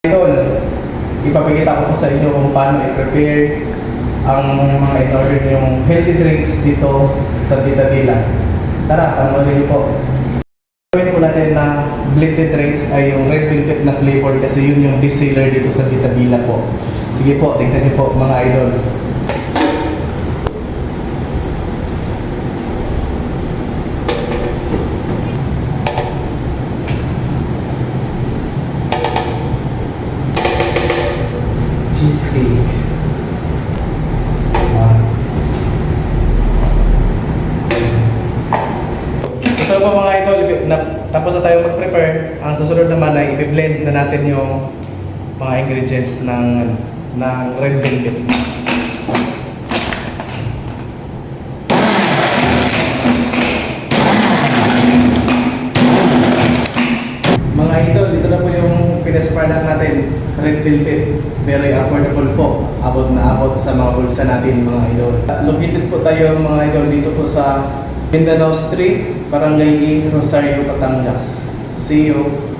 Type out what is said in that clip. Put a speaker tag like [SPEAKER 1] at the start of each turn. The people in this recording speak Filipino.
[SPEAKER 1] Idol, ipapakita ko po sa inyo kung paano i-prepare ang mga in-order yung healthy drinks dito sa Vita Villa. Tara, panoorin niyo po. Gawin po natin na blended drinks ay yung red velvet na flavor kasi yun yung best seller dito sa Vita Villa po. Sige po, tignan niyo po mga idol. Cheesecake. Ito po mga idol, tapos na tayo mag-prepare. Ang susunod naman ay i-blend na natin yung mga ingredients ng red velvet. Mga idol, dito na po yung finished product natin, red velvet. Very affordable po, abot na abot sa mga bulsa natin mga idol. Located po tayo mga idol dito po sa Mindanao Street, Barangay E, Rosario, Batangas. See you!